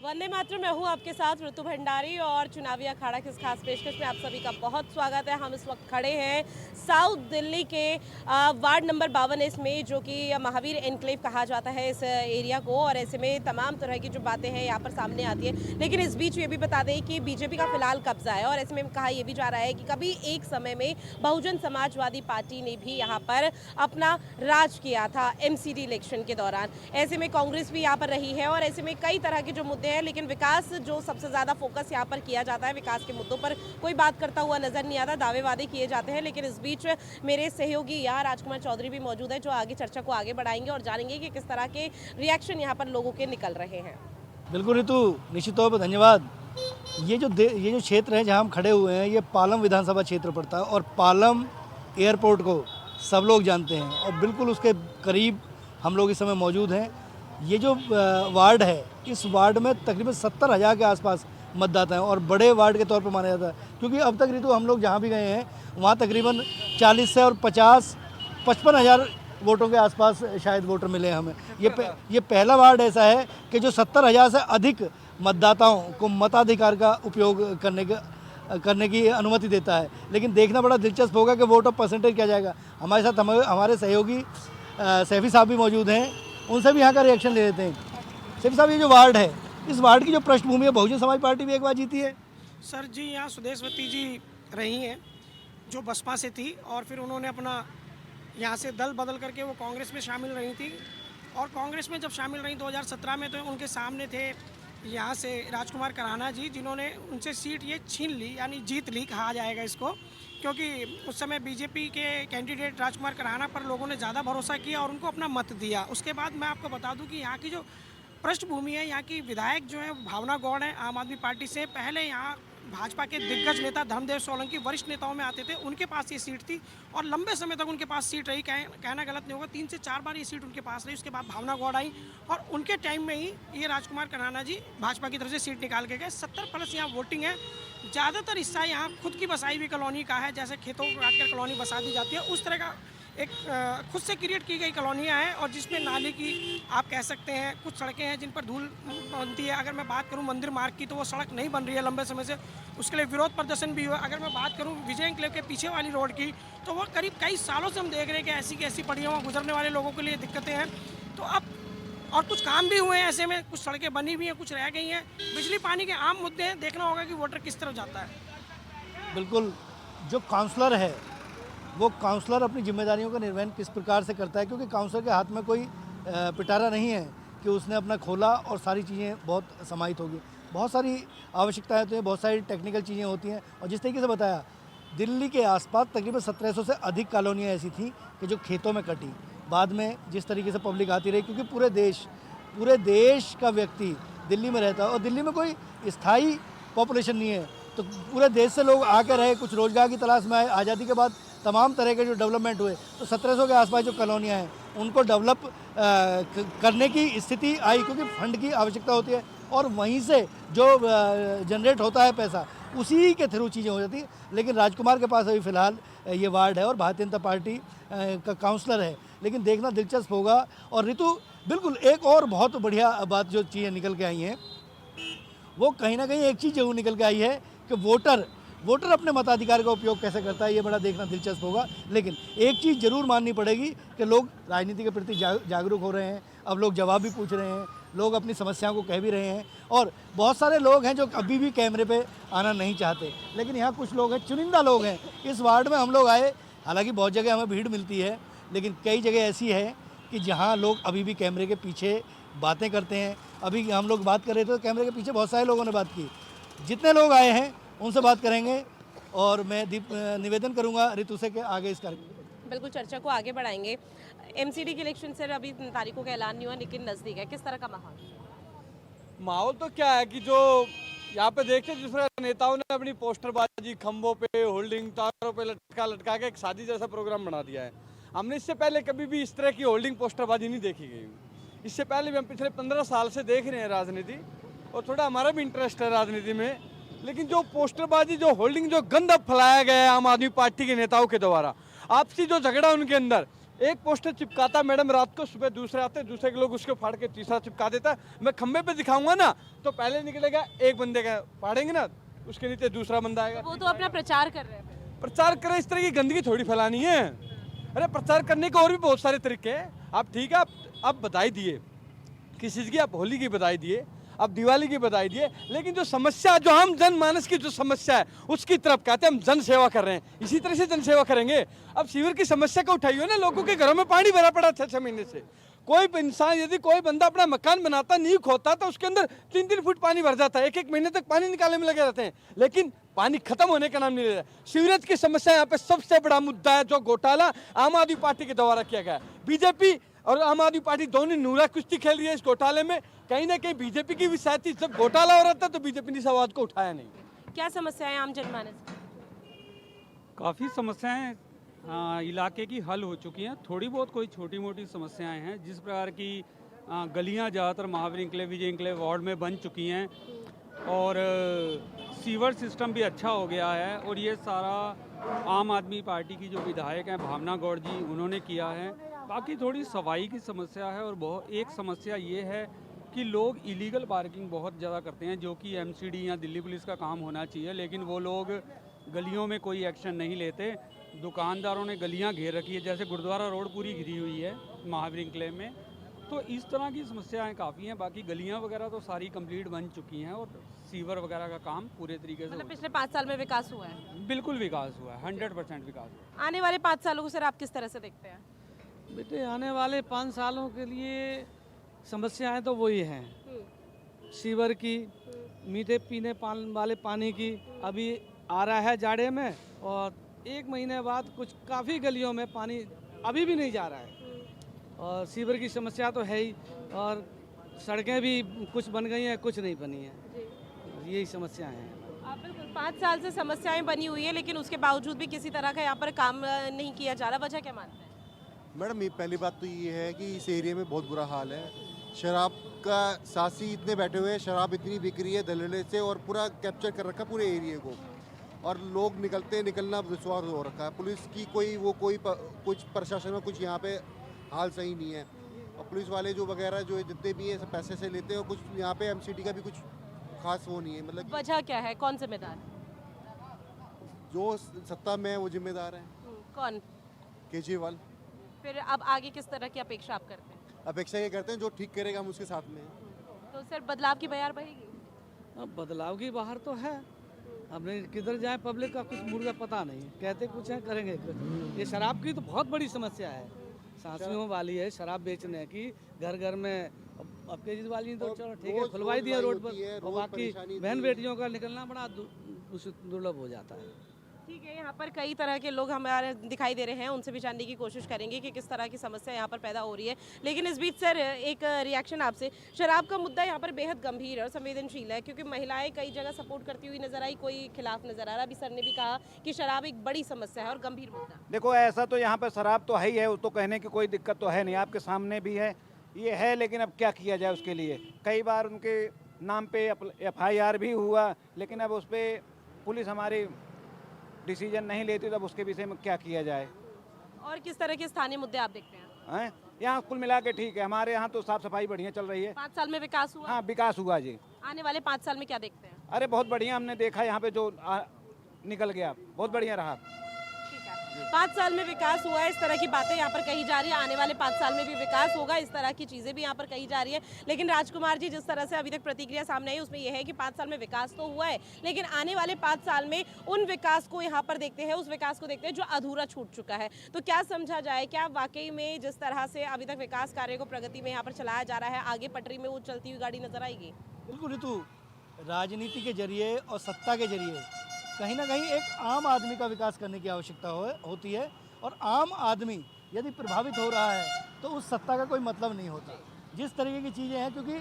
वंदे मातरम। मैं हूँ आपके साथ ऋतु भंडारी और चुनावी अखाड़ा की इस खास पेशकश में आप सभी का बहुत स्वागत है। हम इस वक्त खड़े हैं साउथ दिल्ली के वार्ड नंबर 52 में, जो कि महावीर एनक्लेव कहा जाता है इस एरिया को। और ऐसे में तमाम तरह की जो बातें हैं यहाँ पर सामने आती है, लेकिन इस बीच ये भी बता दें कि बीजेपी का फिलहाल कब्जा है। और ऐसे में कहा यह भी जा रहा है कि कभी एक समय में बहुजन समाजवादी पार्टी ने भी यहाँ पर अपना राज किया था एमसीडी इलेक्शन के दौरान। ऐसे में कांग्रेस भी यहाँ पर रही है और ऐसे में कई तरह के जो मुद्दे हैं, लेकिन विकास जो सबसे ज़्यादा फोकस यहाँ पर किया जाता है, विकास के मुद्दों पर कोई बात करता हुआ नजर नहीं आता। दावे वादे किए जाते हैं, लेकिन इस बीच मेरे सहयोगी यहाँ राजकुमार चौधरी भी मौजूद है, जो आगे चर्चा को आगे बढ़ाएंगे और जानेंगे कि किस तरह के रिएक्शन यहाँ पर लोगों के निकल रहे हैं। बिल्कुल ऋतु, निश्चित तौर पर धन्यवाद। ये जो क्षेत्र है जहाँ हम खड़े हुए हैं, ये पालम विधानसभा क्षेत्र पड़ता है और पालम एयरपोर्ट को सब लोग जानते हैं और बिल्कुल उसके करीब हम लोग इस समय मौजूद हैं। ये जो वार्ड है, इस वार्ड में तकरीबन 70,000 के आसपास मतदाता हैं और बड़े वार्ड के तौर पर माना जाता है, क्योंकि अब तक ऋतु हम लोग जहाँ भी गए हैं वहाँ तकरीबन 40 से और 55,000 वोटों के आसपास शायद वोटर मिले हैं हमें। ये पहला वार्ड ऐसा है कि जो 70,000 से अधिक मतदाताओं को मताधिकार का उपयोग करने की अनुमति देता है। लेकिन देखना बड़ा दिलचस्प होगा कि वोट ऑफ परसेंटेज क्या जाएगा। हमारे साथ हमारे सहयोगी सैफी साहब भी मौजूद हैं, उनसे भी यहाँ का रिएक्शन ले लेते हैं। सैफी साहब, ये जो वार्ड है, इस वार्ड की जो पृष्ठभूमि है, बहुजन समाज पार्टी भी एक बार जीती है। सर जी, यहाँ सुदेशवती जी रही हैं जो बसपा से थी और फिर उन्होंने अपना यहाँ से दल बदल करके वो कांग्रेस में शामिल रही थी। और कांग्रेस में जब शामिल रही 2017 में, तो उनके सामने थे यहाँ से राजकुमार कराना जी, जिन्होंने उनसे सीट ये छीन ली, यानी जीत ली कहा जाएगा इसको, क्योंकि उस समय बीजेपी के कैंडिडेट राजकुमार कराना पर लोगों ने ज़्यादा भरोसा किया और उनको अपना मत दिया। उसके बाद मैं आपको बता दूं कि यहाँ की जो पृष्ठभूमि है, यहाँ की विधायक जो है भावना गौड़ है आम आदमी पार्टी से। पहले यहाँ भाजपा के दिग्गज नेता धर्मदेव सोलंकी वरिष्ठ नेताओं में आते थे, उनके पास ये सीट थी और लंबे समय तक उनके पास सीट रही। कहना गलत नहीं होगा, 3 से 4 बार ये सीट उनके पास रही। उसके बाद भावना गौड़ आई और उनके टाइम में ही ये राजकुमार कराना जी भाजपा की तरफ से सीट निकाल के गए। 70+ यहाँ वोटिंग है। ज़्यादातर हिस्सा यहाँ खुद की बसाई हुई कॉलोनी का है, जैसे खेतों को काट कर कॉलोनी बसा दी जाती है, उस तरह का एक खुद से क्रिएट की गई कॉलोनियाँ हैं। और जिसमें नाली की आप कह सकते हैं, कुछ सड़कें हैं जिन पर धूल बनती है। अगर मैं बात करूं मंदिर मार्ग की, तो वो सड़क नहीं बन रही है लंबे समय से, उसके लिए विरोध प्रदर्शन भी हुआ। अगर मैं बात करूं विजय एन्क्लेव के पीछे वाली रोड की, तो वो करीब कई सालों से हम देख रहे हैं कि ऐसी की ऐसी पड़ी है, वहाँ गुजरने वाले लोगों के लिए दिक्कतें हैं। तो अब और कुछ काम भी हुए हैं ऐसे में, कुछ सड़कें बनी हुई हैं, कुछ रह गई हैं। बिजली पानी के आम मुद्दे हैं, देखना होगा कि वोटर किस तरफ जाता है। बिल्कुल, जो काउंसलर है वो काउंसलर अपनी जिम्मेदारियों का निर्वहन किस प्रकार से करता है, क्योंकि काउंसलर के हाथ में कोई पिटारा नहीं है कि उसने अपना खोला और सारी चीज़ें बहुत समाहित होगी। बहुत सारी आवश्यकताएं होती हैं, बहुत सारी टेक्निकल चीज़ें होती हैं। और जिस तरीके से बताया, दिल्ली के आसपास तकरीबन 1700 से अधिक कॉलोनियाँ ऐसी थी कि जो खेतों में कटी। बाद में जिस तरीके से पब्लिक आती रही, क्योंकि पूरे देश का व्यक्ति दिल्ली में रहता है और दिल्ली में कोई स्थायी पॉपुलेशन नहीं है, तो पूरे देश से लोग आकर रहे, कुछ रोजगार की तलाश में आए। आज़ादी के बाद तमाम तरह के जो डेवलपमेंट हुए, तो 1700 के आसपास जो कॉलोनियाँ हैं उनको डेवलप करने की स्थिति आई, क्योंकि फंड की आवश्यकता होती है और वहीं से जो जनरेट होता है पैसा, उसी के थ्रू चीज़ें हो जाती हैं। लेकिन राजकुमार के पास अभी फ़िलहाल ये वार्ड है और भारतीय जनता पार्टी का काउंसलर है। लेकिन देखना दिलचस्प होगा। और ऋतु, बिल्कुल एक और बहुत बढ़िया बात जो चीज़ें निकल के आई हैं, वो कहीं ना कहीं एक चीज़ जरूर निकल के आई है कि वोटर अपने मताधिकार का उपयोग कैसे करता है, ये बड़ा देखना दिलचस्प होगा। लेकिन एक चीज़ जरूर माननी पड़ेगी कि लोग राजनीति के प्रति जागरूक हो रहे हैं। अब लोग जवाब भी पूछ रहे हैं, लोग अपनी समस्याओं को कह भी रहे हैं। और बहुत सारे लोग हैं जो अभी भी कैमरे पे आना नहीं चाहते, लेकिन यहाँ कुछ लोग हैं, चुनिंदा लोग हैं। इस वार्ड में हम लोग आए, हालांकि बहुत जगह हमें भीड़ मिलती है, लेकिन कई जगह ऐसी है कि जहाँ लोग अभी भी कैमरे के पीछे बातें करते हैं। अभी हम लोग बात कर रहे थे तो कैमरे के पीछे बहुत सारे लोगों ने बात की। जितने लोग आए हैं उनसे बात करेंगे और मैं निवेदन करूंगा ऋतु से कि आगे इस कार्यक्रम बिल्कुल चर्चा को आगे बढ़ाएंगे। एमसीडी के इलेक्शन से अभी तारीखों का ऐलान नहीं हुआ, लेकिन नज़दीक है। किस तरह का माहौल तो क्या है कि जो यहाँ पे देखते हैं, जिस तरह नेताओं ने अपनी पोस्टरबाजी खंभों पे, होल्डिंग तारों पे लटका के एक शादी जैसा प्रोग्राम बना दिया है। हमने इससे पहले कभी भी इस तरह की होल्डिंग पोस्टरबाजी नहीं देखी गई। इससे पहले भी हम पिछले 15 साल से देख रहे हैं राजनीति, और थोड़ा हमारा भी इंटरेस्ट है राजनीति में। लेकिन जो पोस्टरबाजी, जो होल्डिंग, जो गंद फैलाया गया है आम आदमी पार्टी के नेताओं के द्वारा, आपसी जो झगड़ा उनके अंदर, एक पोस्टर चिपकाता मैडम रात को, सुबह दूसरे आते, दूसरे के लोग उसको फाड़ के तीसरा चिपका देता है। मैं खंबे पे दिखाऊंगा ना तो पहले निकलेगा एक बंदे का, फाड़ेंगे ना उसके नीचे दूसरा बंदा आएगा। वो तो अपना प्रचार कर रहे हैं। प्रचार करें, इस तरह की गंदगी थोड़ी फैलानी है। अरे प्रचार करने के और भी बहुत सारे तरीके हैं। आप ठीक है, आप बधाई दिए किसी चीज़ की, आप होली की बधाई दिए, अब दिवाली की बधाई दिए, लेकिन जो समस्या, जो हम जनमानस की जो समस्या है उसकी तरफ कहते हैं हम जन सेवा कर रहे हैं, इसी तरह से जन सेवा करेंगे। अब सीवर की समस्या को उठाइए ना, लोगों के घरों में पानी भरा पड़ा 6-6 महीने से। कोई इंसान, यदि कोई बंदा अपना मकान बनाता, नींव खोदता, तो उसके अंदर 3-3 फुट पानी भर जाता है, 1-1 महीने तक पानी निकालने में लगे रहते हैं, लेकिन पानी खत्म होने का नाम नहीं ले रहा। सीवरेज की समस्या यहाँ पे सबसे बड़ा मुद्दा है, जो घोटाला आम आदमी पार्टी के द्वारा किया गया है। बीजेपी और आम आदमी पार्टी दोनों नूरा कुश्ती खेल रही है इस घोटाले में। कहीं ना कहीं बीजेपी की भी साथी, जब घोटाला हो रहा था तो बीजेपी ने इस आवाज को उठाया नहीं। क्या समस्या है आम जनमानस की? काफ़ी समस्याएं इलाके की हल हो चुकी हैं। थोड़ी बहुत कोई छोटी मोटी समस्याएं हैं, जिस प्रकार की गलियां ज़्यादातर महावीर इंक्लेव, विजय इंक्लेव वार्ड में बन चुकी हैं, और सीवर सिस्टम भी अच्छा हो गया है। और ये सारा आम आदमी पार्टी की जो विधायक हैं भावना गौड़ जी, उन्होंने किया है। बाकी थोड़ी सफाई की समस्या है, और बहुत एक समस्या ये है कि लोग इलीगल पार्किंग बहुत ज़्यादा करते हैं, जो कि एमसीडी या दिल्ली पुलिस का काम होना चाहिए, लेकिन वो लोग गलियों में कोई एक्शन नहीं लेते। दुकानदारों ने गलियां घेर रखी है, जैसे गुरुद्वारा रोड पूरी घिरी हुई है महावीर इंक्लेव में। तो इस तरह की समस्याएं काफ़ी हैं। बाकी गलियां वगैरह तो सारी कंप्लीट बन चुकी हैं, और सीवर वगैरह का काम पूरे तरीके से मतलब पिछले 5 साल में विकास हुआ है? बिल्कुल विकास हुआ है, 100% विकास हुआ है। आने वाले 5 सालों को सर आप किस तरह से देखते हैं? बेटे, आने वाले 5 सालों के लिए समस्याएं तो वही हैं, सीवर की, मीठे पीने वाले पानी की। अभी आ रहा है जाड़े में, और 1 महीने बाद कुछ काफ़ी गलियों में पानी अभी भी नहीं जा रहा है, और सीवर की समस्या तो है ही, और सड़कें भी कुछ बन गई हैं, कुछ नहीं बनी हैं। यही समस्याएं हैं। आप बिल्कुल 5 साल से समस्याएं बनी हुई है, लेकिन उसके बावजूद भी किसी तरह का यहाँ पर काम नहीं किया जा रहा। वजह क्या मानते हैं? मैडम, ये पहली बात तो ये है कि इस एरिया में बहुत बुरा हाल है। शराब का सासी इतने बैठे हुए हैं, शराब इतनी बिक रही है दलाले से, और पूरा कैप्चर कर रखा पूरे एरिया को, और लोग निकलना दुश्वार हो रखा है। पुलिस की कुछ प्रशासन में कुछ यहाँ पे हाल सही नहीं है, और पुलिस वाले जो वगैरह जो जितने भी हैं सब पैसे से लेते हैं, और कुछ यहाँ पे एमसीडी का भी कुछ खास वो नहीं है। मतलब वजह क्या है, कौन जिम्मेदार? जो सत्ता में है वो जिम्मेदार है, कौन? केजरीवाल। फिर अब आगे किस तरह की अपेक्षा आप करते हैं? अपेक्षा ये करते हैं जो ठीक करेगा हम उसके साथ में हैं। तो सर बदलाव की बयार बहेगी? अब बदलाव की बाहर तो है, हमने किधर जाए पब्लिक का कुछ मुर्गा पता नहीं, कहते कुछ है करेंगे कुछ। ये शराब की तो बहुत बड़ी समस्या है, सांसियों वाली है शराब बेचने की, घर घर में। अब केजरीवाल जी तो चलो ठीक है, खुलवाई दिया रोड पर, और बाकी बहन बेटियों का निकलना बड़ा दुर्लभ हो जाता है। ठीक है, यहाँ पर कई तरह के लोग हमारे दिखाई दे रहे हैं, उनसे भी जानने की कोशिश करेंगे कि किस तरह की समस्या यहाँ पर पैदा हो रही है। लेकिन इस बीच सर एक रिएक्शन आपसे। शराब का मुद्दा यहाँ पर बेहद गंभीर और संवेदनशील है, क्योंकि महिलाएं कई जगह सपोर्ट करती हुई नजर आई, कोई खिलाफ नजर आ रहा। अभी सर ने भी कहा कि शराब एक बड़ी समस्या है और गंभीर मुद्दा। देखो, ऐसा तो यहाँ पर शराब तो है ही है, वो तो कहने की कोई दिक्कत तो है नहीं, आपके सामने भी है ये है। लेकिन अब क्या किया जाए उसके लिए? कई बार उनके नाम पे FIR भी हुआ, लेकिन अब उस पर पुलिस हमारी डिसीजन नहीं लेती, तब उसके विषय में क्या किया जाए? और किस तरह के स्थानीय मुद्दे आप देखते हैं? हैं यहाँ कुल मिला के ठीक है, हमारे यहाँ तो साफ सफाई बढ़िया चल रही है। 5 साल में विकास हुआ? हाँ, विकास हुआ जी। आने वाले 5 साल में क्या देखते हैं? अरे बहुत बढ़िया, हमने देखा यहाँ पे जो निकल गया, बहुत बढ़िया रहा। ठीक है, 5 साल में विकास हुआ है, इस तरह की बातें यहाँ पर कही जा रही है। आने वाले 5 साल में भी विकास होगा, इस तरह की चीज़ें भी यहाँ पर कही जा रही है। लेकिन राजकुमार जी, जिस तरह से अभी तक प्रतिक्रिया सामने आई उसमें यह है कि 5 साल में विकास तो हुआ है, लेकिन आने वाले 5 साल में उन विकास को यहाँ पर देखते हैं, उस विकास को देखते हैं जो अधूरा छूट चुका है। तो क्या समझा जाए, क्या वाकई में जिस तरह से अभी तक विकास कार्य को प्रगति में यहाँ पर चलाया जा रहा है, आगे पटरी में वो चलती हुई गाड़ी नजर आएगी? बिल्कुल ऋतु, राजनीति के जरिए और सत्ता के जरिए कहीं ना कहीं एक आम आदमी का विकास करने की आवश्यकता होती है, और आम आदमी यदि प्रभावित हो रहा है तो उस सत्ता का कोई मतलब नहीं होता। जिस तरीके की चीज़ें हैं, क्योंकि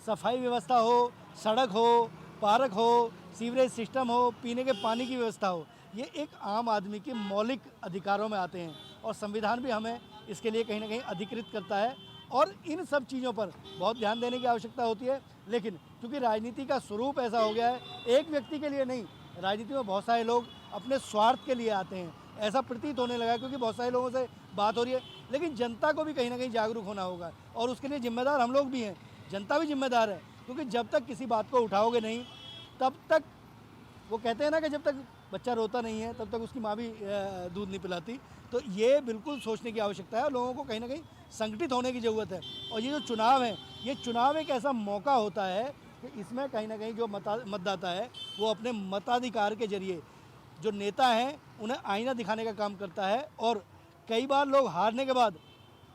सफाई व्यवस्था हो, सड़क हो, पार्क हो, सीवरेज सिस्टम हो, पीने के पानी की व्यवस्था हो, ये एक आम आदमी के मौलिक अधिकारों में आते हैं, और संविधान भी हमें इसके लिए कहीं ना कहीं अधिकृत करता है, और इन सब चीज़ों पर बहुत ध्यान देने की आवश्यकता होती है। लेकिन क्योंकि राजनीति का स्वरूप ऐसा हो गया है, एक व्यक्ति के लिए नहीं, राजनीति में बहुत सारे लोग अपने स्वार्थ के लिए आते हैं, ऐसा प्रतीत होने लगा, क्योंकि बहुत सारे लोगों से बात हो रही है। लेकिन जनता को भी कहीं ना कहीं जागरूक होना होगा और उसके लिए जिम्मेदार हम लोग भी हैं, जनता भी जिम्मेदार है, क्योंकि जब तक किसी बात को उठाओगे नहीं तब तक, वो कहते हैं ना कि जब तक बच्चा रोता नहीं है तब तक उसकी माँ भी दूध नहीं पिलाती। तो ये बिल्कुल सोचने की आवश्यकता है और लोगों को कहीं ना कहीं संगठित होने की ज़रूरत है। और ये जो चुनाव है, ये चुनाव एक ऐसा मौका होता है कि इसमें कहीं ना कहीं जो मतदाता है वो अपने मताधिकार के जरिए जो नेता हैं उन्हें आईना दिखाने का काम करता है और कई बार लोग हारने के बाद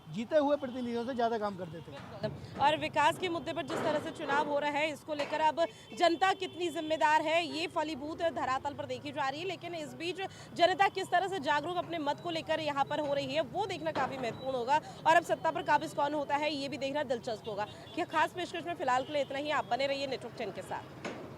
जीते हुए प्रतिनिधियों से ज़्यादा काम कर देते हैं। और विकास के मुद्दे पर जिस तरह से चुनाव हो रहा है, इसको लेकर अब जनता कितनी जिम्मेदार है, ये फलीभूत धरातल पर देखी जा रही है। लेकिन इस बीच जनता किस तरह से जागरूक अपने मत को लेकर यहाँ पर हो रही है, वो देखना काफ़ी महत्वपूर्ण होगा। और अब सत्ता पर काबिज कौन होता है, ये भी देखना दिलचस्प होगा। कि खास पेशकश में फिलहाल के लिए इतना ही। आप बने रहिए नेटवर्क 10 के साथ।